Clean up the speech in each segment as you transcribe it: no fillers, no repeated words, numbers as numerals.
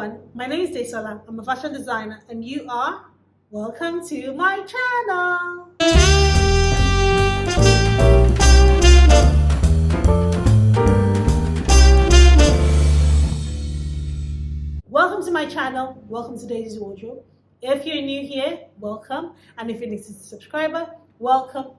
everyone, my name is Desola. I'm a fashion designer and you are welcome to my channel. Welcome to my channel. Welcome to Daisy's Wardrobe. If you're new here, welcome. And if you're an existing subscriber, welcome.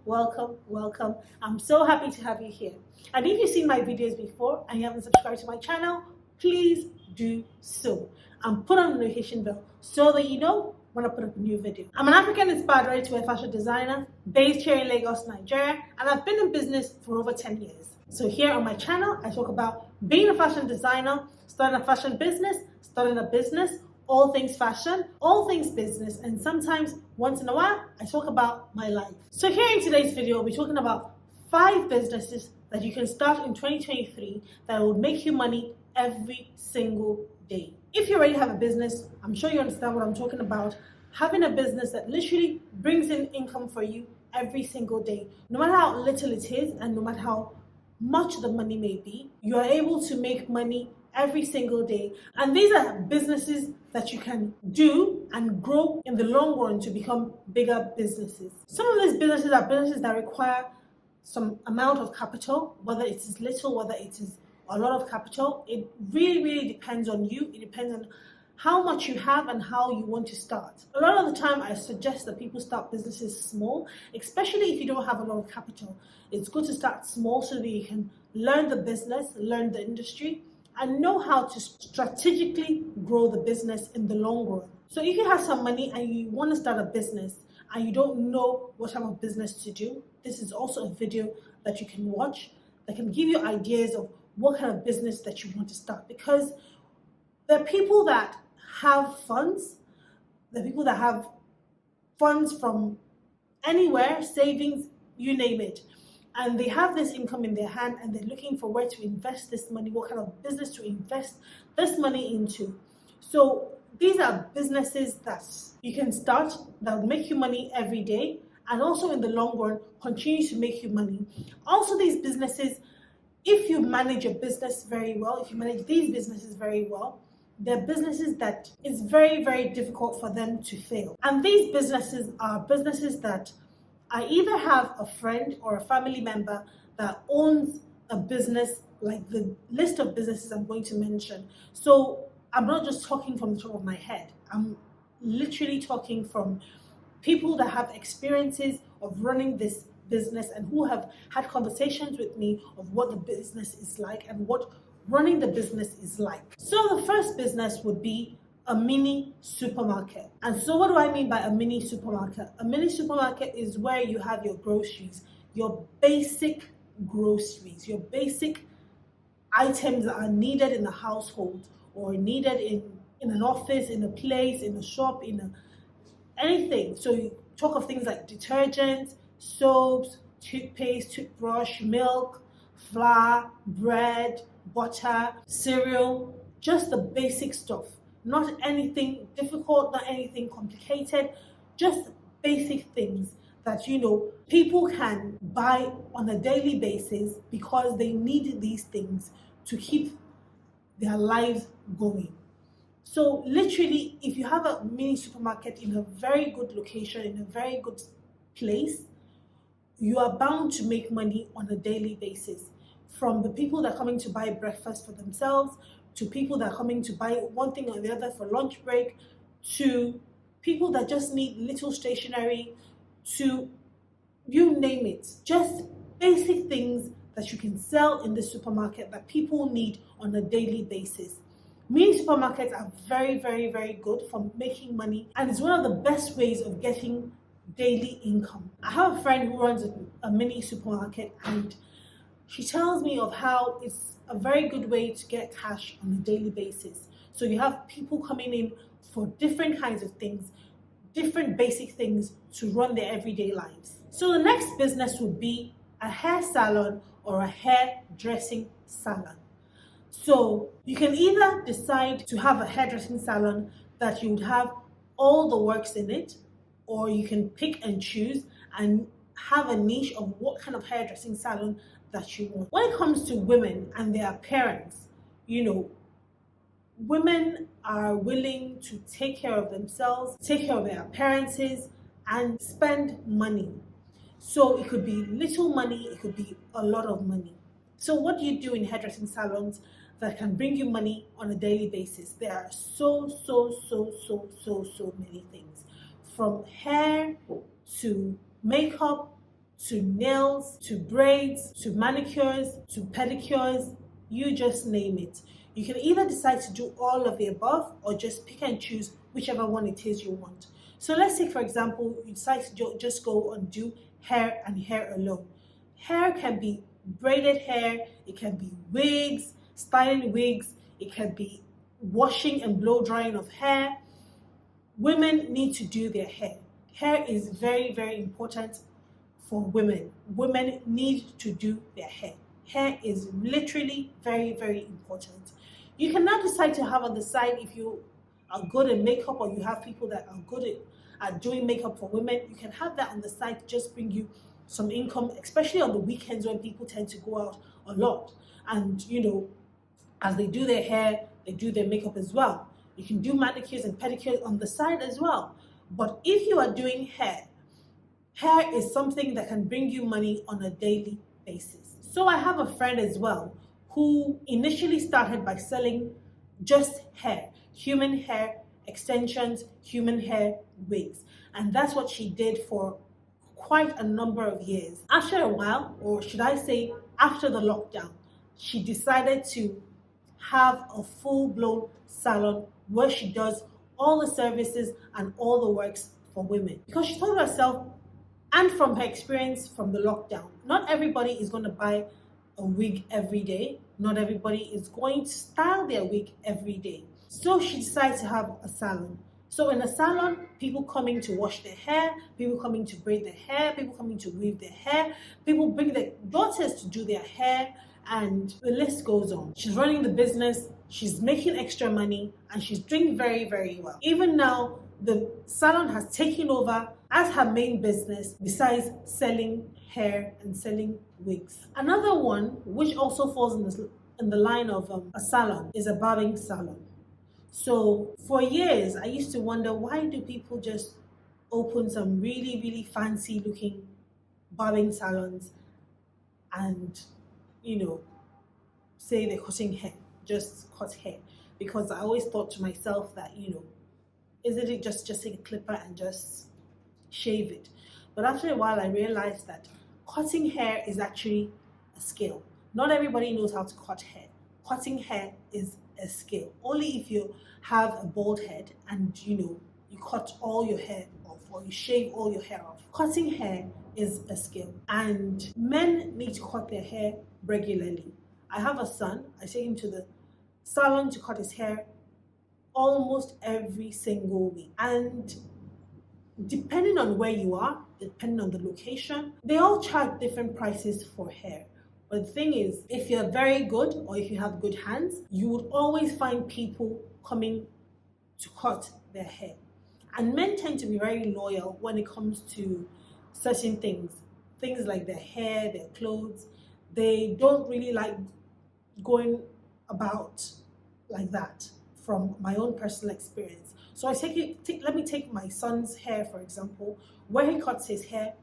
I'm so happy to have you here. And if you've seen my videos before and you haven't subscribed to my channel, please do so and put on the notification bell so that you know when I put up a new video. I'm an African-inspired ready-to-wear fashion designer based here in Lagos, Nigeria, and I've been in business for over 10 years. So here on my channel, I talk about being a fashion designer, starting a fashion business, starting a business, all things fashion, all things business, and sometimes, once in a while, I talk about my life. So here in today's video, we'll be talking about 5 businesses that you can start in 2023 that will make you money every single day. If you already have a business, I'm sure you understand what I'm talking about. Having a business that literally brings in income for you every single day. No matter how little it is and no matter how much the money may be, you are able to make money every single day. And these are businesses that you can do and grow in the long run to become bigger businesses. Some of these businesses are businesses that require some amount of capital, whether it is little, whether it is a lot of capital. It really depends on you. It depends on how much you have and how you want to start. A lot of the time I suggest that people start businesses small, especially if you don't have a lot of capital. It's good to start small so that you can learn the business, learn the industry, and know how to strategically grow the business in the long run. So if you have some money and you want to start a business and you don't know what type of business to do, this is also a video that you can watch that can give you ideas of what kind of business that you want to start. Because there are people that have funds, there are people that have funds from anywhere, savings, you name it, and they have this income in their hand and they're looking for where to invest this money, what kind of business to invest this money into. So these are businesses that you can start that will make you money every day and also in the long run continue to make you money. Also, these businesses, if you manage your business very well, if you manage these businesses very well, they're businesses that it's very difficult for them to fail. And these businesses are businesses that I either have a friend or a family member that owns a business like the list of businesses I'm going to mention. So I'm not just talking from the top of my head. I'm literally talking from people that have experiences of running this business and who have had conversations with me of what the business is like and what running the business is like. So the first business would be a mini supermarket. And so what do I mean by a mini supermarket? A mini supermarket is where you have your groceries, your basic groceries, your basic items that are needed in the household or needed in an office, in a place, in a shop, anything. So you talk of things like detergents, soaps, toothpaste, toothbrush, milk, flour, bread, butter, cereal, just the basic stuff. Not anything difficult, not anything complicated, just basic things that people can buy on a daily basis because they need these things to keep their lives going. So literally, if you have a mini supermarket in a very good location, in a very good place, you are bound to make money on a daily basis. From the people that are coming to buy breakfast for themselves, to people that are coming to buy one thing or the other for lunch break, to people that just need little stationery, to you name it. Just basic things that you can sell in the supermarket that people need on a daily basis. Mini supermarkets are very good for making money, and it's one of the best ways of getting daily income. I have a friend who runs a mini supermarket, and she tells me of how it's a very good way to get cash on a daily basis. So you have people coming in for different kinds of things, different basic things to run their everyday lives. So the next business would be a hair salon or a hairdressing salon. So you can either decide to have a hairdressing salon that you would have all the works in it, or you can pick and choose and have a niche of what kind of hairdressing salon that you want. When it comes to women and their appearance, women are willing to take care of themselves, take care of their appearances, and spend money. So it could be little money, it could be a lot of money. So what do you do in hairdressing salons that can bring you money on a daily basis? There are so many things. From hair to makeup to nails to braids to manicures to pedicures, you just name it. You can either decide to do all of the above or just pick and choose whichever one it is you want. So let's say, for example, you decide to just go and do hair and hair alone. Hair can be braided hair, it can be wigs, styling wigs, it can be washing and blow drying of hair. Women need to do their hair. Hair is very important for women. Women need to do their hair. Hair is literally very important. You can now decide to have on the side, if you are good at makeup or you have people that are good at doing makeup for women, you can have that on the side to just bring you some income, especially on the weekends when people tend to go out a lot. And as they do their hair, they do their makeup as well. You can do manicures and pedicures on the side as well. But if you are doing hair, hair is something that can bring you money on a daily basis. So I have a friend as well who initially started by selling just hair, human hair extensions, human hair wigs. And that's what she did for quite a number of years. After a while, or should I say after the lockdown, she decided to have a full-blown salon where she does all the services and all the works for women. Because she told herself, and from her experience from the lockdown, not everybody is going to buy a wig every day. Not everybody is going to style their wig every day. So she decided to have a salon. So in a salon, people coming to wash their hair, people coming to braid their hair, people coming to weave their hair, people bring their daughters to do their hair, and the list goes on. She's running the business, she's making extra money, and she's doing very well. Even now, the salon has taken over as her main business besides selling hair and selling wigs. Another one, which also falls in the line of a salon, is a barbing salon. So for years, I used to wonder, why do people just open some really fancy looking barbing salons and say they're cutting hair, just cut hair? Because I always thought to myself that, isn't it just take a clipper and just shave it? But after a while, I realized that cutting hair is actually a skill. Not everybody knows how to cut hair. Cutting hair is a skill. Only if you have a bald head and you cut all your hair off, or you shave all your hair off. Cutting hair is a skill, and men need to cut their hair regularly. I have a son. I take him to the salon to cut his hair almost every single week, and depending on where you are, depending on the location, they all charge different prices for hair. But the thing is, if you're very good or if you have good hands, you would always find people coming to cut their hair. And men tend to be very loyal when it comes to certain things like their hair, their clothes. They don't really like going about like that, from my own personal experience. So let me take my son's hair, for example. Where he cuts his hair,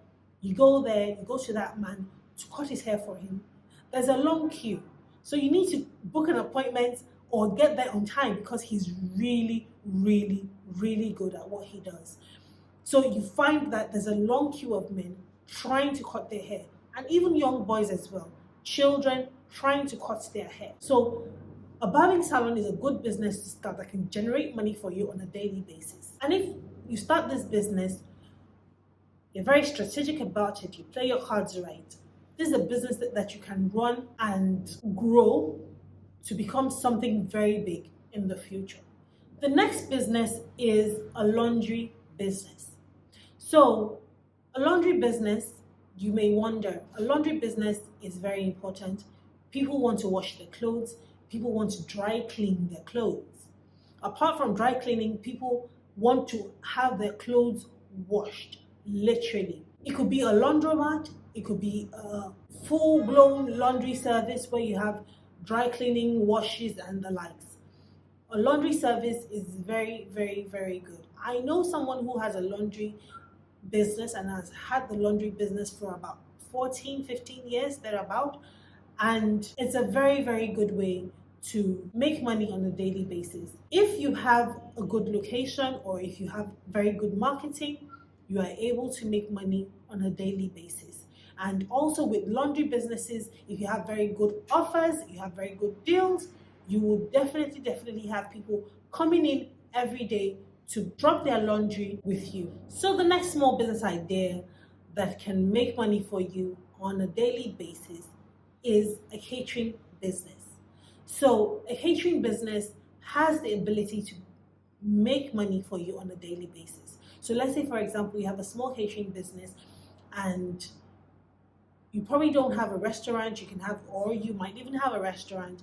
you go there, you go to that man to cut his hair for him. There's a long queue. So you need to book an appointment or get there on time, because he's really good at what he does. So you find that there's a long queue of men trying to cut their hair, and even young boys as well, children trying to cut their hair. So a barbing salon is a good business to start that can generate money for you on a daily basis. And if you start this business, you're very strategic about it, you play your cards right, this is a business that you can run and grow to become something very big in the future. The next business is a laundry business. So a laundry business, you may wonder, a laundry business is very important. People want to wash their clothes. People want to dry clean their clothes. Apart from dry cleaning, people want to have their clothes washed, literally. It could be a laundromat. It could be a full-blown laundry service where you have dry cleaning, washes, and the likes. A laundry service is very, very, very good. I know someone who has a laundry business and has had the laundry business for about 14, 15 years, thereabout. And it's a very, very good way to make money on a daily basis. If you have a good location or if you have very good marketing, you are able to make money on a daily basis. And also with laundry businesses, if you have very good offers, you have very good deals, you will definitely have people coming in every day to drop their laundry with you. So the next small business idea that can make money for you on a daily basis is a catering business. So a catering business has the ability to make money for you on a daily basis. So let's say, for example, you have a small catering business and you probably don't have a restaurant, or you might even have a restaurant,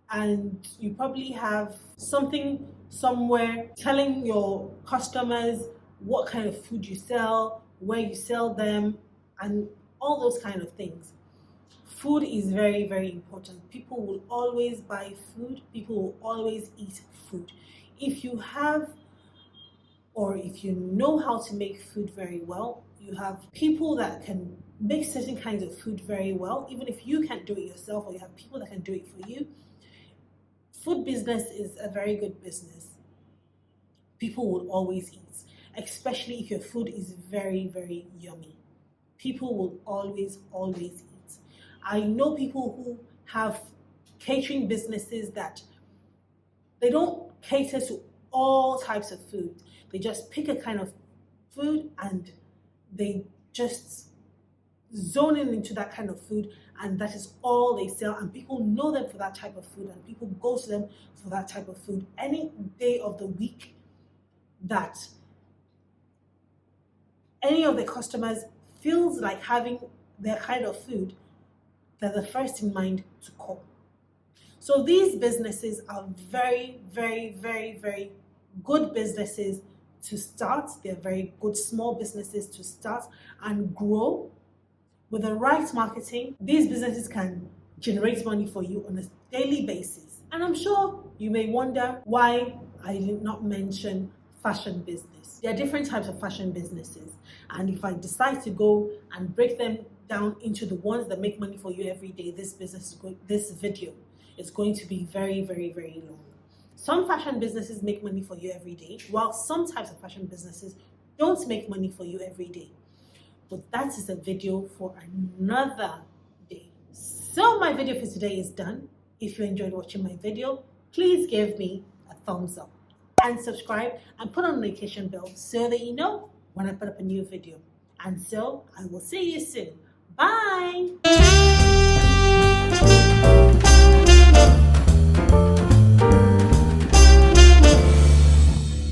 and you probably have something somewhere telling your customers what kind of food you sell, where you sell them, and all those kind of things. Food is very, very important. People will always buy food, people will always eat food. If you have, or if you know how to make food very well, you have people that can make certain kinds of food very well, even if you can't do it yourself, or you have people that can do it for you. Food business is a very good business. People will always eat, especially if your food is very, very yummy. People will always eat. I know people who have catering businesses that they don't cater to all types of food. They just pick a kind of food and they just zone in into that kind of food, and that is all they sell, and people know them for that type of food, and people go to them for that type of food any day of the week that any of the customers feels like having their kind of food. They're the first in mind to call. So these businesses are very, very, very, very good businesses to start. They're very good small businesses to start and grow. With the right marketing, these businesses can generate money for you on a daily basis. And I'm sure you may wonder why I did not mention fashion business. There are different types of fashion businesses. And if I decide to go and break them down into the ones that make money for you every day, this video is going to be very, very, very long. Some fashion businesses make money for you every day, while some types of fashion businesses don't make money for you every day. But that is a video for another day. So my video for today is done. If you enjoyed watching my video, please give me a thumbs up and subscribe and put on the notification bell so that you know when I put up a new video. And so I will see you soon. Bye.